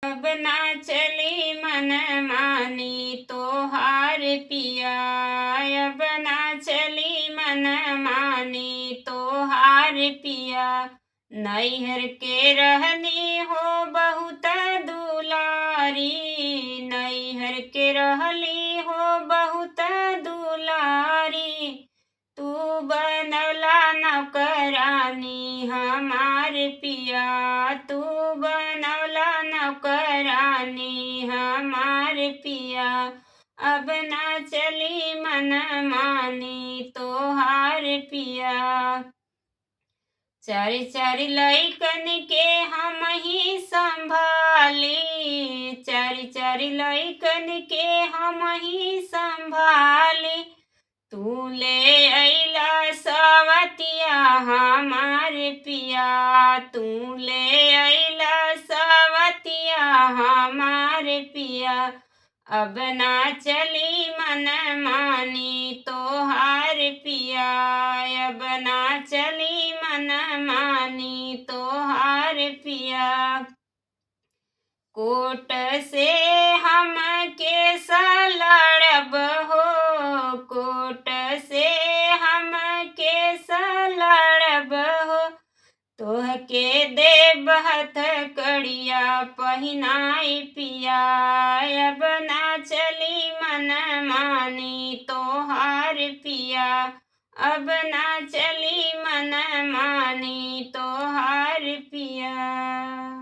अब ना चली मन मानी तोहार पिया, अब ना चली मन मानी तोहार पिया। नैहर के रहनी हो बहुत दुलारी, नैहर के रहली हो बहुत दुलारी। तू बनला नौकरानी हमार पिया, तू बनला नौकरानी हमार पिया। अब ना चली मन मानी तोहार पिया। चारि चारि लइकन के हम ही संभाली, चारि चारि लइकन के हम ही संभाली। तू ले अइला सवतिया हमार पिया, तू ले अइला सवतिया हमार पिया। अब ना चली मन मानी तोहार पिया, अब ना चली मन मानी तोहार पिया। कोट से हम केस लड़ब हो, कोट से हम केस लड़ब हो। तोहके देब हथकड़िया पहिनाई पिया, अब ना चली मन मानी तोहार पिया, अब ना चली मन मानी तोहार पिया।